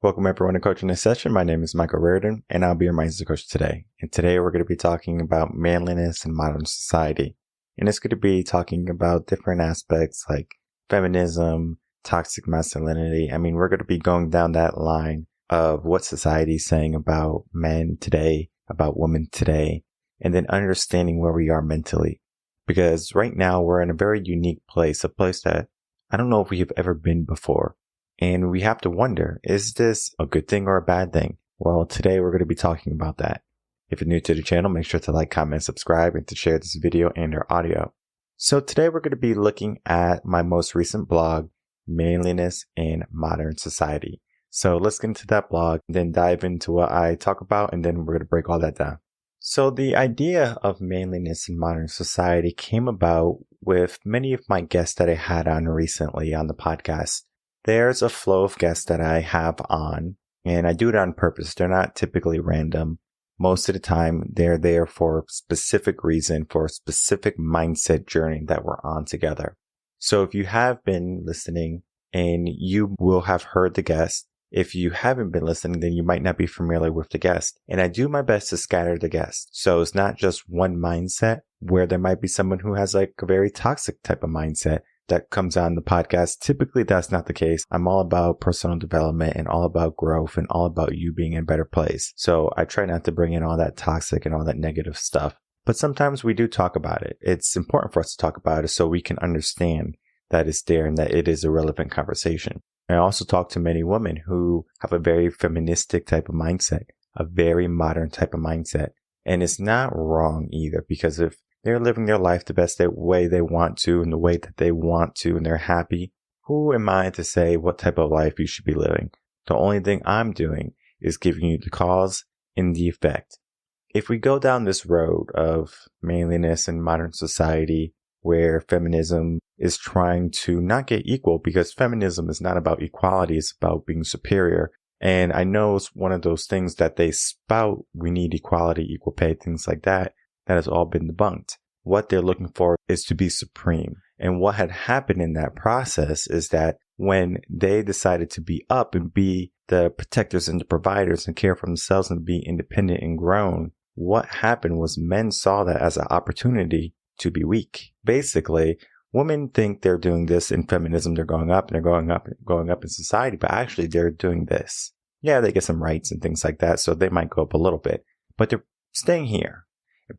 Welcome everyone to Coaching This Session. My name is Michael Rearden, and I'll be your mindset coach today. And today we're going to be talking about manliness in modern society. And it's going to be talking about different aspects like feminism, toxic masculinity. We're going to be going down that line of what society is saying about men today, about women today, and then understanding where we are mentally. Because right now we're in a very unique place, a place that I don't know if we have ever been before. And we have to wonder, is this a good thing or a bad thing? Well, today we're going to be talking about that. If you're new to the channel, make sure to like, comment, subscribe, and to share this video and our audio. So today we're going to be looking at my most recent blog, Manliness in Modern Society. So let's get into that blog, then dive into what I talk about, and then we're going to break all that down. So the idea of manliness in modern society came about with many of my guests that I had on recently on the podcast. There's a flow of guests that I have on, and I do it on purpose. They're not typically random. Most of the time, they're there for a specific reason, for a specific mindset journey that we're on together. So if you have been listening, and you will have heard the guest. If you haven't been listening, then you might not be familiar with the guest. And I do my best to scatter the guest. So it's not just one mindset where there might be someone who has like a very toxic type of mindset that comes on the podcast. Typically, that's not the case. I'm all about personal development and all about growth and all about you being in a better place. So I try not to bring in all that toxic and all that negative stuff. But sometimes we do talk about it. It's important for us to talk about it so we can understand that it's there and that it is a relevant conversation. I also talk to many women who have a very feministic type of mindset, a very modern type of mindset. And it's not wrong either, because if they're living their life the best way they want to and the way that they want to and they're happy, who am I to say what type of life you should be living? The only thing I'm doing is giving you the cause and the effect. If we go down this road of manliness in modern society, where feminism is trying to not get equal, because feminism is not about equality, it's about being superior. And I know it's one of those things that they spout, we need equality, equal pay, things like that. That has all been debunked. What they're looking for is to be supreme. And what had happened in that process is that when they decided to be up and be the protectors and the providers and care for themselves and be independent and grown, what happened was men saw that as an opportunity to be weak. Basically, women think they're doing this in feminism. They're going up and they're going up and going up in society, but actually they're doing this. Yeah, they get some rights and things like that, so they might go up a little bit, but they're staying here.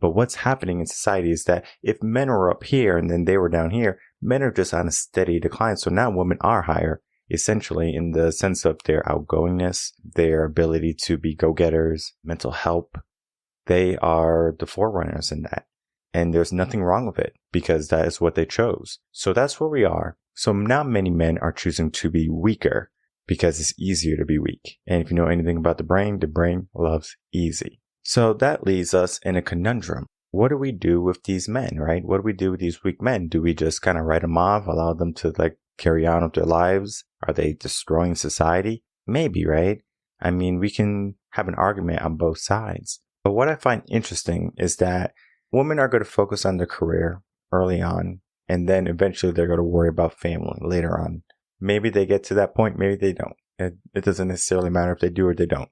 But what's happening in society is that if men were up here and then they were down here, men are just on a steady decline. So now women are higher, essentially in the sense of their outgoingness, their ability to be go-getters, mental help. They are the forerunners in that. And there's nothing wrong with it because that is what they chose. So that's where we are. So now many men are choosing to be weaker because it's easier to be weak. And if you know anything about the brain loves easy. So that leaves us in a conundrum. What do we do with these men, right? What do we do with these weak men? Do we just kind of write them off, allow them to carry on with their lives? Are they destroying society? Maybe, right? We can have an argument on both sides. But what I find interesting is that women are going to focus on their career early on, and then eventually they're going to worry about family later on. Maybe they get to that point, maybe they don't. It doesn't necessarily matter if they do or they don't.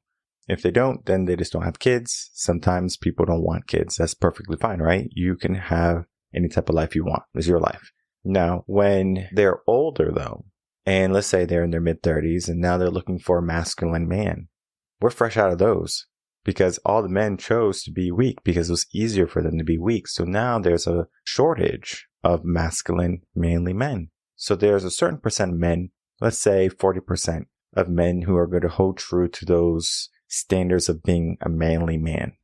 If they don't, then they just don't have kids. Sometimes people don't want kids. That's perfectly fine, right? You can have any type of life you want. It's your life. Now, when they're older though, and let's say they're in their mid-30s and now they're looking for a masculine man, we're fresh out of those because all the men chose to be weak because it was easier for them to be weak. So now there's a shortage of masculine, manly men. So there's a certain percent of men, let's say 40% of men who are going to hold true to those standards of being a manly man.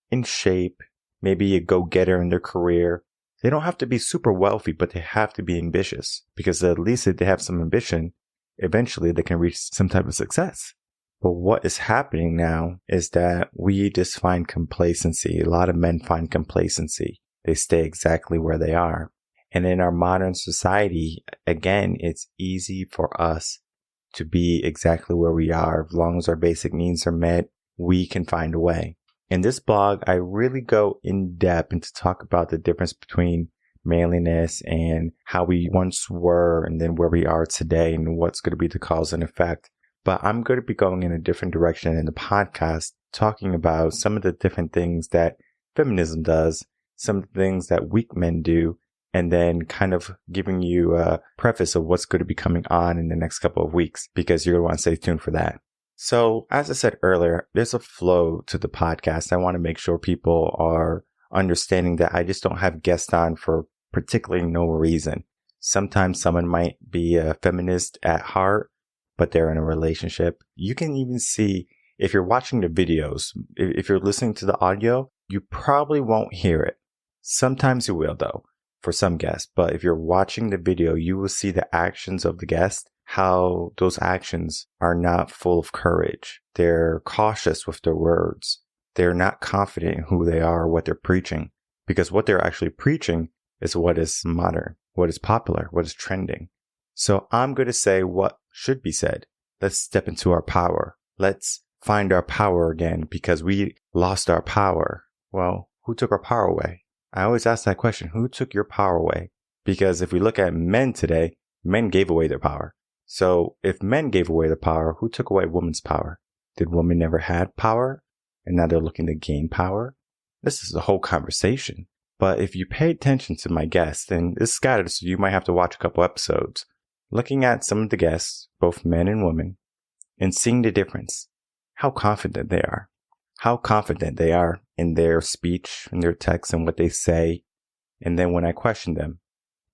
In shape, maybe a go-getter in their career. They don't have to be super wealthy, but they have to be ambitious because at least if they have some ambition, eventually they can reach some type of success. But what is happening now is that we just find complacency. A lot of men find complacency. They stay exactly where they are. And in our modern society, again, it's easy for us to be exactly where we are. As long as our basic needs are met, we can find a way. In this blog, I really go in depth and to talk about the difference between manliness and how we once were and then where we are today and what's going to be the cause and effect. But I'm going to be going in a different direction in the podcast, talking about some of the different things that feminism does, some of the things that weak men do, and then kind of giving you a preface of what's going to be coming on in the next couple of weeks, because you're going to want to stay tuned for that. So as I said earlier, there's a flow to the podcast. I want to make sure people are understanding that I just don't have guests on for particularly no reason. Sometimes someone might be a feminist at heart, but they're in a relationship. You can even see if you're watching the videos, if you're listening to the audio, you probably won't hear it. Sometimes you will though, for some guests. But if you're watching the video, you will see the actions of the guest, how those actions are not full of courage. They're cautious with their words. They're not confident in who they are, what they're preaching, because what they're actually preaching is what is modern, what is popular, what is trending. So I'm going to say what should be said. Let's step into our power. Let's find our power again, because we lost our power. Well, who took our power away? I always ask that question. Who took your power away? Because if we look at men today, men gave away their power. So if men gave away their power, who took away women's power? Did women never had power and now they're looking to gain power? This is a whole conversation. But if you pay attention to my guests, and this is scattered, so you might have to watch a couple episodes, looking at some of the guests, both men and women, and seeing the difference, how confident they are. How confident they are in their speech, in their text, and what they say. And then when I question them,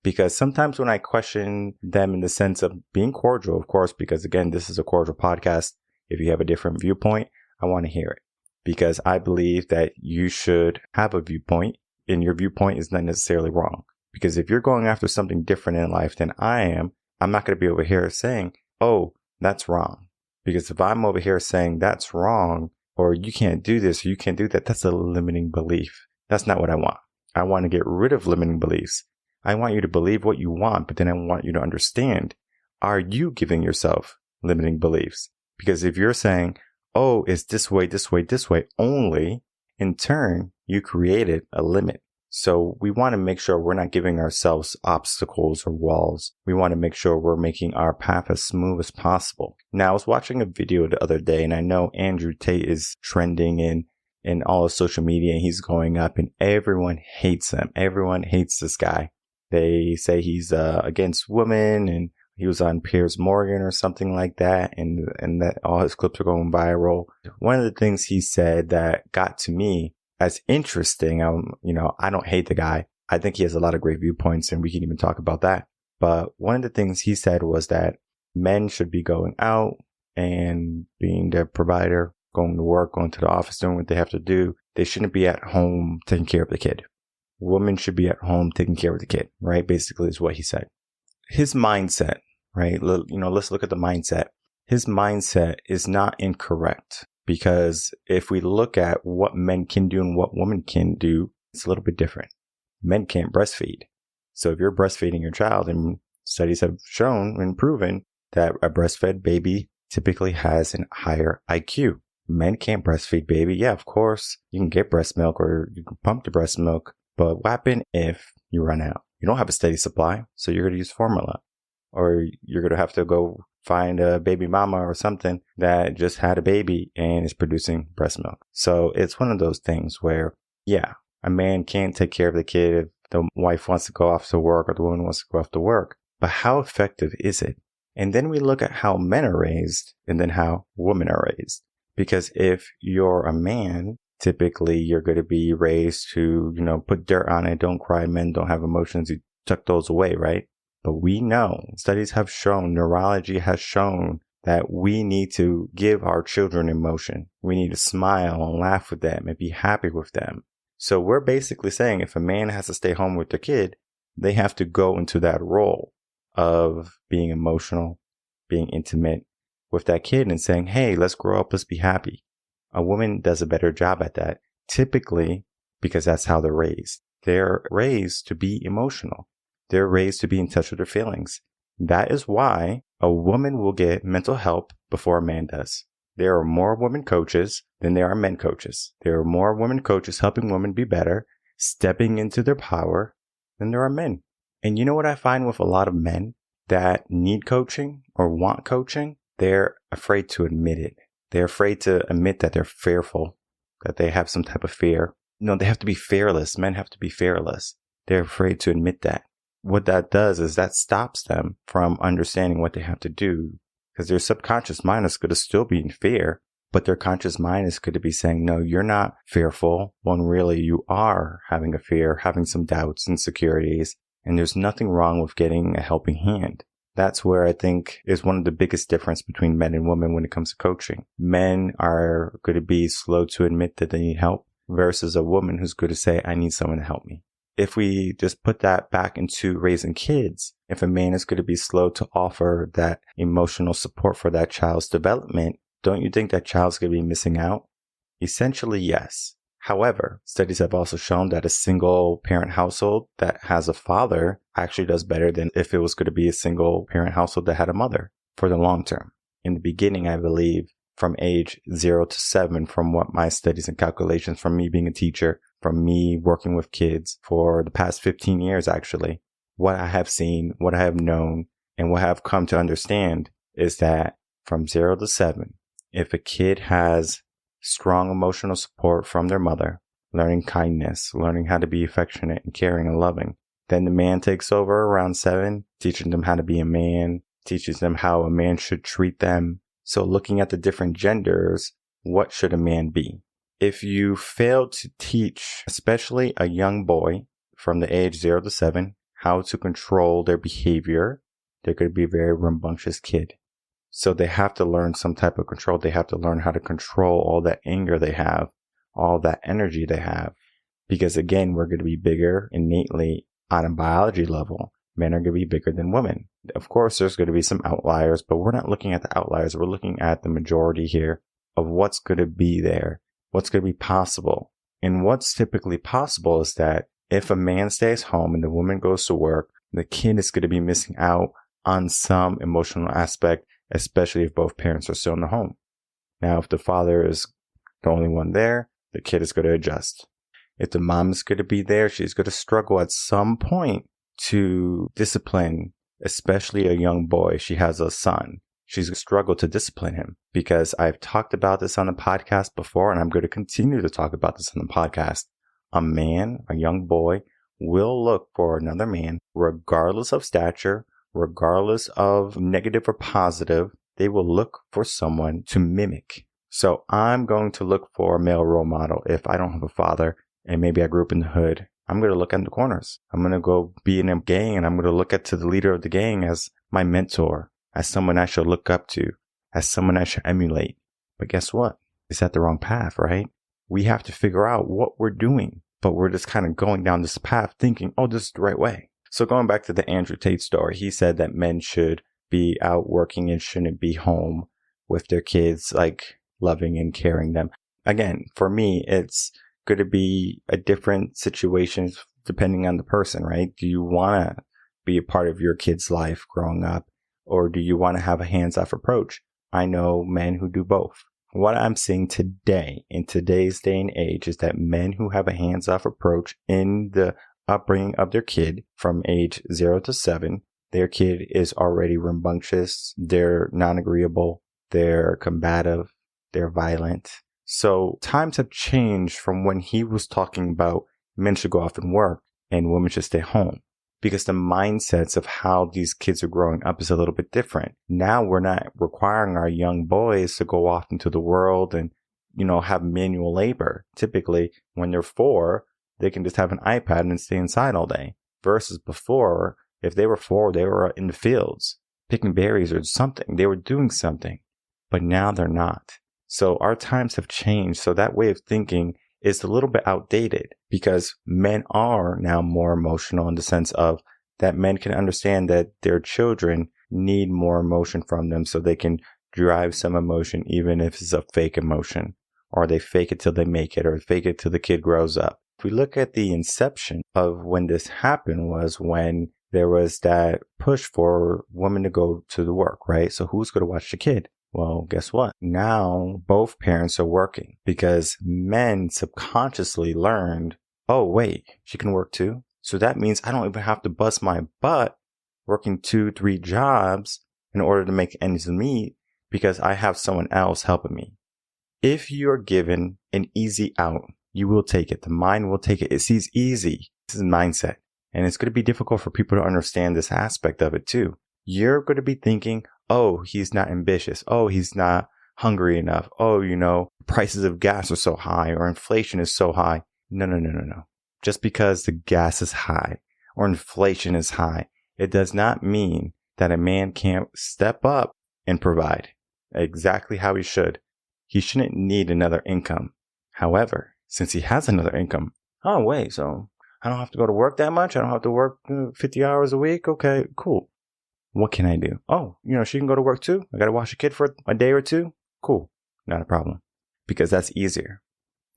because sometimes when I question them in the sense of being cordial, of course, because again, this is a cordial podcast. If you have a different viewpoint, I want to hear it, because I believe that you should have a viewpoint, and your viewpoint is not necessarily wrong. Because if you're going after something different in life than I am, I'm not going to be over here saying, oh, that's wrong. Because if I'm over here saying that's wrong, or you can't do this, or you can't do that, that's a limiting belief. That's not what I want. I want to get rid of limiting beliefs. I want you to believe what you want, but then I want you to understand, are you giving yourself limiting beliefs? Because if you're saying, oh, it's this way, this way, this way only, in turn, you created a limit. So we want to make sure we're not giving ourselves obstacles or walls. We want to make sure we're making our path as smooth as possible. Now, I was watching a video the other day, and I know Andrew Tate is trending in all of social media, and he's going up, and everyone hates him. Everyone hates this guy. They say he's against women, and he was on Piers Morgan or something like that, and that all his clips are going viral. One of the things he said that got to me as interesting, I don't hate the guy. I think he has a lot of great viewpoints, and we can even talk about that. But one of the things he said was that men should be going out and being their provider, going to work, going to the office, doing what they have to do. They shouldn't be at home taking care of the kid. Women should be at home taking care of the kid, right? Basically is what he said. His mindset, right? Let's look at the mindset. His mindset is not incorrect, because if we look at what men can do and what women can do, it's a little bit different. Men can't breastfeed. So if you're breastfeeding your child, and studies have shown and proven that a breastfed baby typically has a higher IQ. Men can't breastfeed baby. Yeah, of course, you can get breast milk or you can pump the breast milk. But what happens if you run out? You don't have a steady supply, so you're going to use formula. Or you're going to have to go find a baby mama or something that just had a baby and is producing breast milk. So it's one of those things where, yeah, a man can't take care of the kid if the wife wants to go off to work or the woman wants to go off to work. But how effective is it? And then we look at how men are raised and then how women are raised. Because if you're a man, typically you're going to be raised to, put dirt on it. Don't cry. Men don't have emotions. You tuck those away, right? But we know, studies have shown, neurology has shown that we need to give our children emotion. We need to smile and laugh with them and be happy with them. So we're basically saying if a man has to stay home with the kid, they have to go into that role of being emotional, being intimate with that kid and saying, hey, let's grow up, let's be happy. A woman does a better job at that, typically because that's how they're raised. They're raised to be emotional. They're raised to be in touch with their feelings. That is why a woman will get mental help before a man does. There are more women coaches than there are men coaches. There are more women coaches helping women be better, stepping into their power, than there are men. And you know what I find with a lot of men that need coaching or want coaching? they're afraid to admit it. They're afraid to admit that they're fearful, that they have some type of fear. No, they have to be fearless. Men have to be fearless. They're afraid to admit that. What that does is that stops them from understanding what they have to do, because their subconscious mind is going to still be in fear, but their conscious mind is going to be saying, no, you're not fearful, when really you are having a fear, having some doubts, insecurities, and there's nothing wrong with getting a helping hand. That's where I think is one of the biggest difference between men and women when it comes to coaching. Men are going to be slow to admit that they need help versus a woman who's going to say, I need someone to help me. If we just put that back into raising kids, if a man is going to be slow to offer that emotional support for that child's development, don't you think that child's going to be missing out? Essentially, yes. However, studies have also shown that a single parent household that has a father actually does better than if it was going to be a single parent household that had a mother for the long term. In the beginning, I believe from age 0 to 7, from what my studies and calculations, from me being a teacher, from me working with kids for the past 15 years, actually, what I have seen, what I have known, and what I have come to understand is that from 0 to 7, if a kid has strong emotional support from their mother, learning kindness, learning how to be affectionate and caring and loving, then the man takes over around 7, teaching them how to be a man, teaches them how a man should treat them. So looking at the different genders, what should a man be? If you fail to teach, especially a young boy from the age 0 to 7, how to control their behavior, they're going to be a very rambunctious kid. So they have to learn some type of control. They have to learn how to control all that anger they have, all that energy they have. Because again, we're going to be bigger innately on a biology level. Men are going to be bigger than women. Of course, there's going to be some outliers, but we're not looking at the outliers. We're looking at the majority here of what's going to be there. What's going to be possible. And what's typically possible is that if a man stays home and the woman goes to work, the kid is going to be missing out on some emotional aspect, especially if both parents are still in the home. Now, if the father is the only one there, the kid is going to adjust. If the mom is going to be there, she's going to struggle at some point to discipline, especially a young boy. She has a son. She's going to struggle to discipline him, because I've talked about this on the podcast before, and I'm going to continue to talk about this on the podcast. A man, a young boy, will look for another man, regardless of stature, regardless of negative or positive. They will look for someone to mimic. So I'm going to look for a male role model. If I don't have a father and maybe I grew up in the hood, I'm going to look in the corners. I'm going to go be in a gang, and I'm going to look at to the leader of the gang as my mentor, as someone I should look up to, as someone I should emulate. But guess what? It's at the wrong path, right? We have to figure out what we're doing, but we're just kind of going down this path thinking, oh, this is the right way. So going back to the Andrew Tate story, he said that men should be out working and shouldn't be home with their kids, like loving and caring them. Again, for me, it's going to be a different situation depending on the person, right? Do you want to be a part of your kid's life growing up, or do you want to have a hands-off approach? I know men who do both. What I'm seeing today, in today's day and age, is that men who have a hands-off approach in the upbringing of their kid from age 0 to 7, their kid is already rambunctious, they're non-agreeable, they're combative, they're violent. So times have changed from when he was talking about men should go off and work and women should stay home, because the mindsets of how these kids are growing up is a little bit different. Now we're not requiring our young boys to go off into the world and, have manual labor. Typically, when they're 4, they can just have an iPad and stay inside all day. Versus before, if they were 4, they were in the fields picking berries or something. They were doing something, but now they're not. So our times have changed. So that way of thinking is a little bit outdated, because men are now more emotional in the sense of that men can understand that their children need more emotion from them, so they can drive some emotion, even if it's a fake emotion, or they fake it till they make it, or fake it till the kid grows up. If we look at the inception of when this happened, was when there was that push for women to go to the work, right? So who's going to watch the kid? Well, guess what? Now both parents are working, because men subconsciously learned, oh, wait, she can work too. So that means I don't even have to bust my butt working 2-3 jobs in order to make ends meet. because I have someone else helping me. If you're given an easy out, you will take it. The mind will take it. It sees easy. This is mindset. And it's going to be difficult for people to understand this aspect of it too. You're going to be thinking, oh, he's not ambitious. Oh, he's not hungry enough. Oh, prices of gas are so high or inflation is so high. No. Just because the gas is high or inflation is high, it does not mean that a man can't step up and provide exactly how he should. He shouldn't need another income. However, since he has another income, oh, wait, so I don't have to go to work that much? I don't have to work 50 hours a week? Okay, cool. What can I do? Oh, she can go to work too? I got to watch a kid for a day or two? Cool. Not a problem. Because that's easier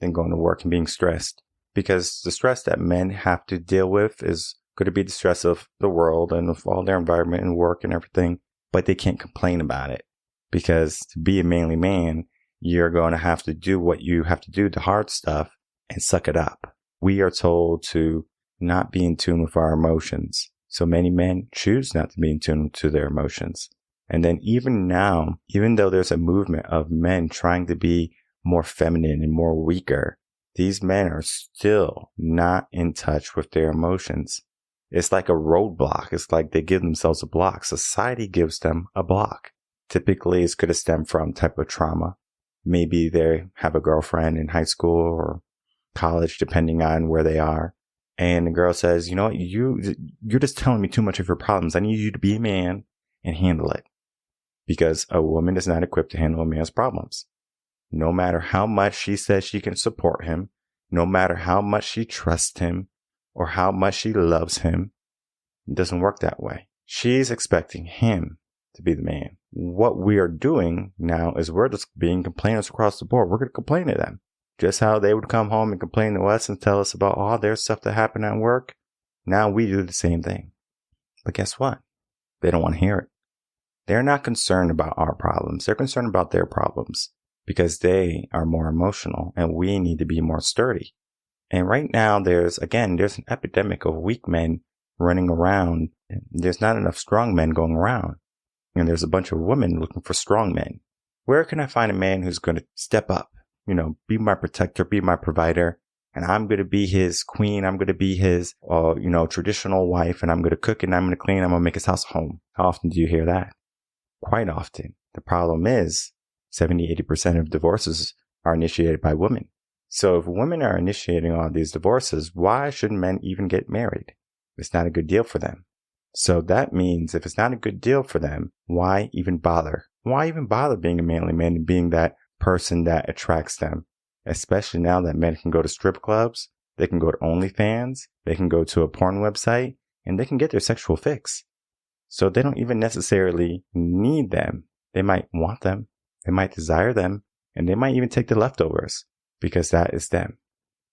than going to work and being stressed. Because the stress that men have to deal with is going to be the stress of the world and of all their environment and work and everything. But they can't complain about it. Because to be a manly man, you're going to have to do what you have to do, the hard stuff, and suck it up. We are told to not be in tune with our emotions. So many men choose not to be in tune to their emotions. And then even now, even though there's a movement of men trying to be more feminine and more weaker, these men are still not in touch with their emotions. It's like a roadblock. It's like they give themselves a block. Society gives them a block. Typically, it's going to stem from type of trauma. Maybe they have a girlfriend in high school or college, depending on where they are. And the girl says, you know what, you're just telling me too much of your problems. I need you to be a man and handle it. Because a woman is not equipped to handle a man's problems. No matter how much she says she can support him, no matter how much she trusts him, or how much she loves him, it doesn't work that way. She's expecting him to be the man. What we are doing now is we're just being complainers across the board. We're going to complain to them. Just how they would come home and complain to us and tell us about all their stuff that happened at work. Now we do the same thing. But guess what? They don't want to hear it. They're not concerned about our problems. They're concerned about their problems because they are more emotional and we need to be more sturdy. And right now there's an epidemic of weak men running around. There's not enough strong men going around. And there's a bunch of women looking for strong men. Where can I find a man who's going to step up? Be my protector, be my provider. And I'm going to be his queen. I'm going to be his, traditional wife. And I'm going to cook and I'm going to clean. I'm going to make his house a home. How often do you hear that? Quite often. The problem is 70-80% of divorces are initiated by women. So if women are initiating all these divorces, why should men even get married? It's not a good deal for them. So that means if it's not a good deal for them, why even bother? Why even bother being a manly man and being that person that attracts them? Especially now that men can go to strip clubs, they can go to OnlyFans, they can go to a porn website, and they can get their sexual fix. So they don't even necessarily need them. They might want them, they might desire them, and they might even take the leftovers because that is them.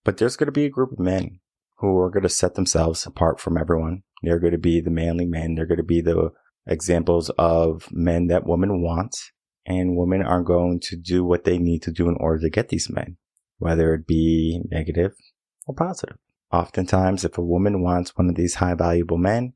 But there's going to be a group of men who are going to set themselves apart from everyone. They're going to be the manly men. They're going to be the examples of men that women want. And women are going to do what they need to do in order to get these men, whether it be negative or positive. Oftentimes, if a woman wants one of these high valuable men,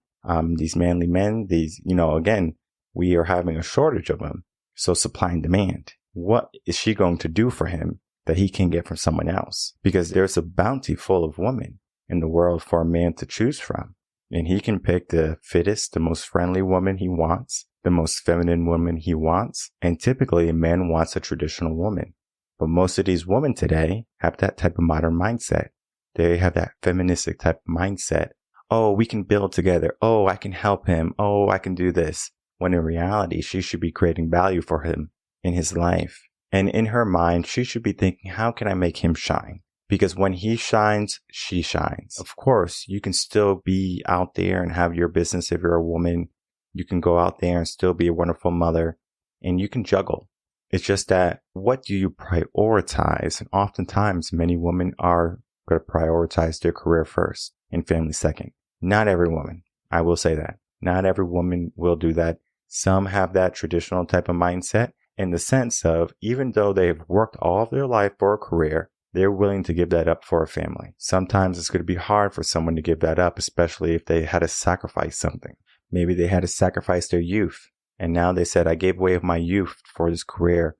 these manly men, again, we are having a shortage of them. So supply and demand. What is she going to do for him that he can get from someone else? Because there's a bounty full of women in the world for a man to choose from. And he can pick the fittest, the most friendly woman he wants, the most feminine woman he wants. And typically a man wants a traditional woman. But most of these women today have that type of modern mindset. They have that feministic type of mindset. Oh, we can build together. Oh, I can help him. Oh, I can do this. When in reality, she should be creating value for him in his life. And in her mind, she should be thinking, how can I make him shine? Because when he shines, she shines. Of course, you can still be out there and have your business if you're a woman. You can go out there and still be a wonderful mother. And you can juggle. It's just that, what do you prioritize? And oftentimes, many women are going to prioritize their career first and family second. Not every woman. I will say that. Not every woman will do that. Some have that traditional type of mindset in the sense of, even though they've worked all of their life for a career, they're willing to give that up for a family. Sometimes it's going to be hard for someone to give that up, especially if they had to sacrifice something. Maybe they had to sacrifice their youth And now they said, I gave away my youth for this career.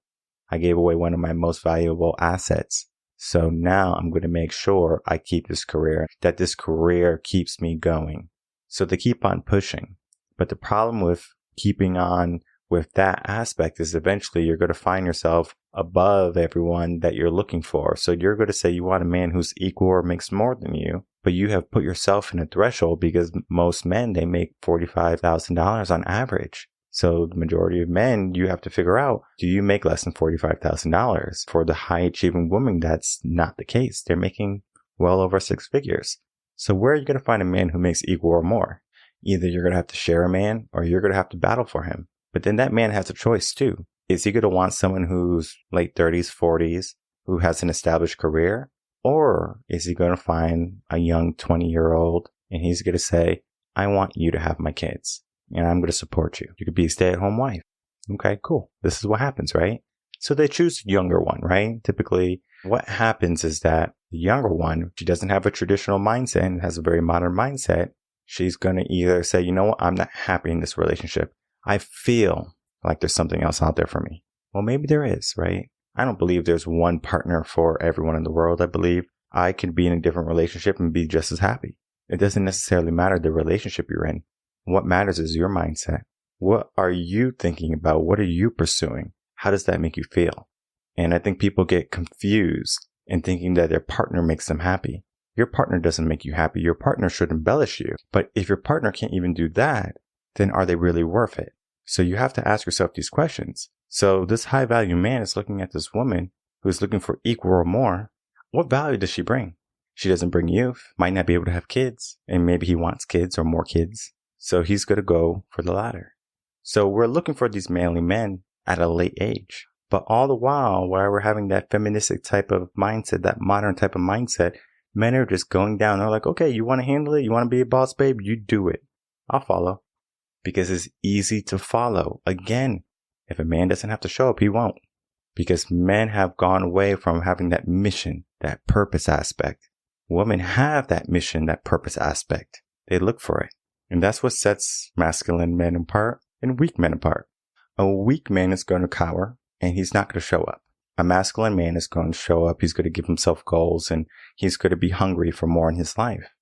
I gave away one of my most valuable assets. So now I'm going to make sure I keep this career, that this career keeps me going. So they keep on pushing. But the problem with keeping on with that aspect is eventually you're going to find yourself above everyone that you're looking for. So you're going to say you want a man who's equal or makes more than you, but you have put yourself in a threshold because most men, they make $45,000 on average. So the majority of men, you have to figure out, do you make less than $45,000? For the high achieving woman, that's not the case. They're making well over 6 figures. So where are you going to find a man who makes equal or more? Either you're going to have to share a man or you're going to have to battle for him. But then that man has a choice too. Is he going to want someone who's late 30s, 40s, who has an established career? Or is he going to find a young 20-year-old and he's going to say, I want you to have my kids and I'm going to support you. You could be a stay-at-home wife. Okay, cool. This is what happens, right? So they choose the younger one, right? Typically, what happens is that the younger one, she doesn't have a traditional mindset and has a very modern mindset. She's going to either say, you know what, I'm not happy in this relationship. I feel like there's something else out there for me. Well, maybe there is, right? I don't believe there's one partner for everyone in the world. I believe I can be in a different relationship and be just as happy. It doesn't necessarily matter the relationship you're in. What matters is your mindset. What are you thinking about? What are you pursuing? How does that make you feel? And I think people get confused in thinking that their partner makes them happy. Your partner doesn't make you happy. Your partner should embellish you. But if your partner can't even do that, then are they really worth it? So you have to ask yourself these questions. So this high value man is looking at this woman who's looking for equal or more. What value does she bring? She doesn't bring youth, might not be able to have kids, and maybe he wants kids or more kids. So he's going to go for the latter. So we're looking for these manly men at a late age. But all the while we're having that feministic type of mindset, that modern type of mindset, men are just going down. They're like, okay, you want to handle it? You want to be a boss, babe? You do it. I'll follow. Because it's easy to follow. Again, if a man doesn't have to show up, he won't. Because men have gone away from having that mission, that purpose aspect. Women have that mission, that purpose aspect. They look for it. And that's what sets masculine men apart and weak men apart. A weak man is going to cower and he's not going to show up. A masculine man is going to show up. He's going to give himself goals and he's going to be hungry for more in his life.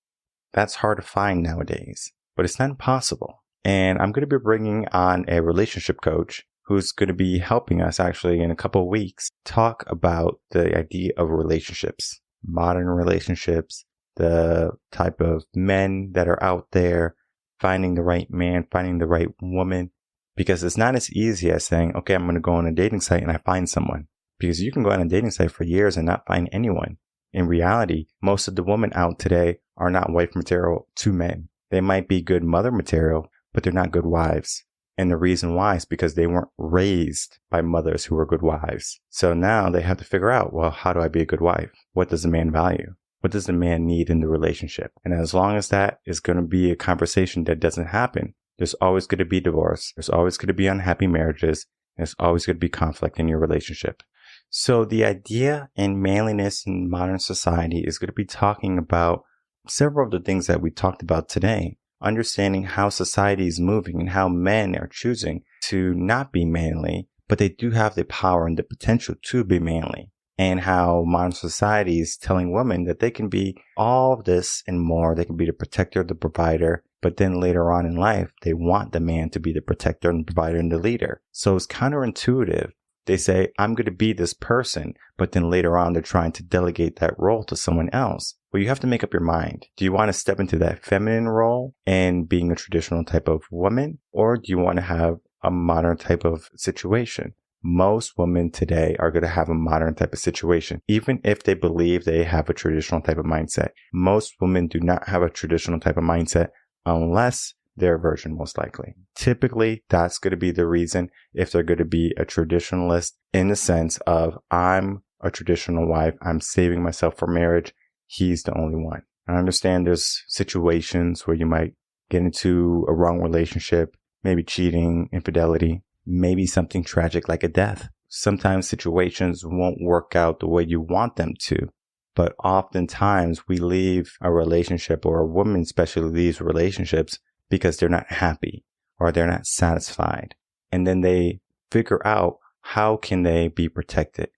That's hard to find nowadays, but it's not impossible. And I'm going to be bringing on a relationship coach who's going to be helping us actually in a couple of weeks talk about the idea of relationships, modern relationships, the type of men that are out there, finding the right man, finding the right woman, because it's not as easy as saying, okay, I'm going to go on a dating site and I find someone, because you can go on a dating site for years and not find anyone. In reality, most of the women out today are not wife material to men. They might be good mother material, but they're not good wives. And the reason why is because they weren't raised by mothers who were good wives. So now they have to figure out, well, how do I be a good wife? What does a man value? What does a man need in the relationship? And as long as that is going to be a conversation that doesn't happen, there's always going to be divorce. There's always going to be unhappy marriages. There's always going to be conflict in your relationship. So the idea in manliness in modern society is going to be talking about several of the things that we talked about today. Understanding how society is moving and how men are choosing to not be manly, but they do have the power and the potential to be manly. And how modern society is telling women that they can be all of this and more. They can be the protector, the provider, but then later on in life, they want the man to be the protector and provider and the leader. So it's counterintuitive. They say, I'm going to be this person, but then later on, they're trying to delegate that role to someone else. Well, you have to make up your mind. Do you want to step into that feminine role and being a traditional type of woman? Or do you want to have a modern type of situation? Most women today are going to have a modern type of situation, even if they believe they have a traditional type of mindset. Most women do not have a traditional type of mindset unless they're a virgin, most likely. Typically, that's going to be the reason if they're going to be a traditionalist in the sense of, I'm a traditional wife, I'm saving myself for marriage, he's the only one. I understand there's situations where you might get into a wrong relationship, maybe cheating, infidelity, maybe something tragic like a death. Sometimes situations won't work out the way you want them to. But oftentimes we leave a relationship, or a woman especially leaves relationships because they're not happy or they're not satisfied. and then they figure out how can they be protected.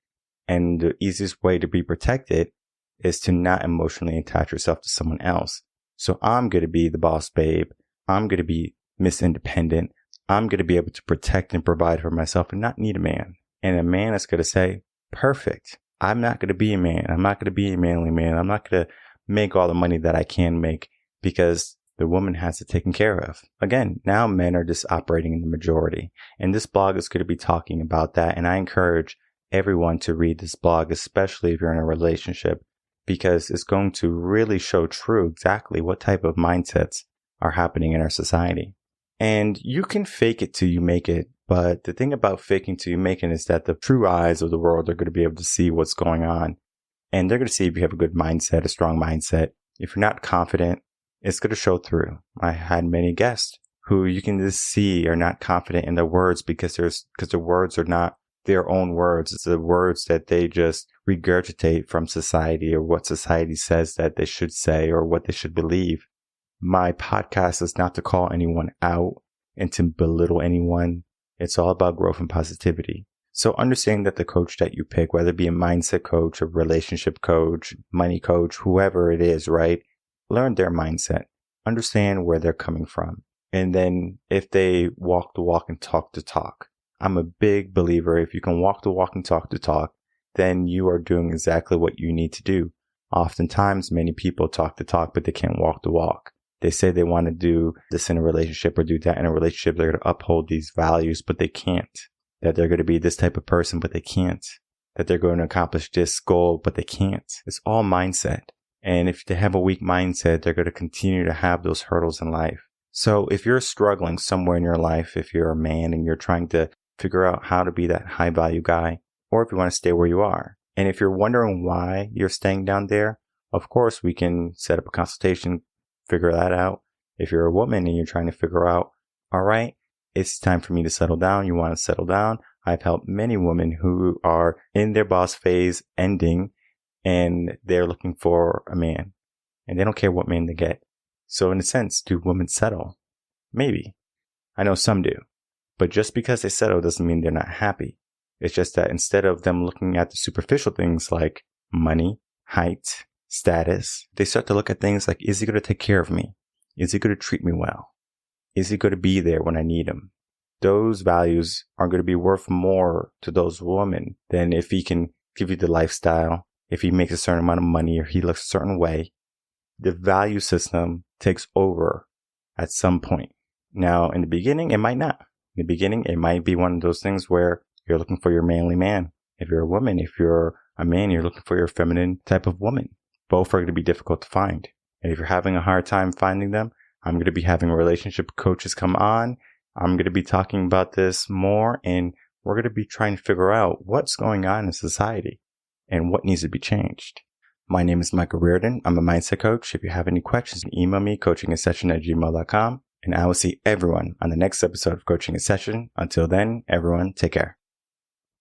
And the easiest way to be protected is to not emotionally attach yourself to someone else. So I'm going to be the boss babe. I'm going to be Miss Independent. I'm going to be able to protect and provide for myself and not need a man. And a man is going to say, perfect. I'm not going to be a man. I'm not going to be a manly man. I'm not going to make all the money that I can make because the woman has it taken care of. Again, now men are just operating in the majority. And this blog is going to be talking about that. And I encourage everyone to read this blog, especially if you're in a relationship, because it's going to really show true exactly what type of mindsets are happening in our society. And you can fake it till you make it. But the thing about faking till you make it is that the true eyes of the world are going to be able to see what's going on. And they're going to see if you have a good mindset, a strong mindset. If you're not confident, it's going to show through. I had many guests who you can just see are not confident in their words because the words are not their own words. It's the words that they just regurgitate from society or what society says that they should say or what they should believe. My podcast is not to call anyone out and to belittle anyone. It's all about growth and positivity. So understand that the coach that you pick, whether it be a mindset coach, a relationship coach, money coach, whoever it is, right? Learn their mindset. Understand where they're coming from. And then if they walk the walk and talk the talk, I'm a big believer if you can walk the walk and talk the talk, then you are doing exactly what you need to do. Oftentimes, many people talk the talk, but they can't walk the walk. They say they want to do this in a relationship or do that in a relationship. They're going to uphold these values, but they can't. That they're going to be this type of person, but they can't. That they're going to accomplish this goal, but they can't. It's all mindset. And if they have a weak mindset, they're going to continue to have those hurdles in life. So if you're struggling somewhere in your life, if you're a man and you're trying to figure out how to be that high value guy, or if you want to stay where you are, and if you're wondering why you're staying down there, of course, we can set up a consultation, figure that out. If you're a woman and you're trying to figure out, all right, it's time for me to settle down. You want to settle down. I've helped many women who are in their boss phase ending and they're looking for a man and they don't care what man they get. So in a sense, do women settle? Maybe. I know some do. But just because they settle doesn't mean they're not happy. It's just that instead of them looking at the superficial things like money, height, status, they start to look at things like, is he going to take care of me? Is he going to treat me well? Is he going to be there when I need him? Those values are going to be worth more to those women than if he can give you the lifestyle, if he makes a certain amount of money or he looks a certain way. The value system takes over at some point. Now, in the beginning, it might not. In the beginning, it might be one of those things where you're looking for your manly man. If you're a woman, if you're a man, you're looking for your feminine type of woman. Both are going to be difficult to find. And if you're having a hard time finding them, I'm going to be having relationship coaches come on. I'm going to be talking about this more, and we're going to be trying to figure out what's going on in society and what needs to be changed. My name is Michael Rearden. I'm a mindset coach. If you have any questions, email me, coachingasession@gmail.com, and I will see everyone on the next episode of Coaching a Session. Until then, everyone, take care.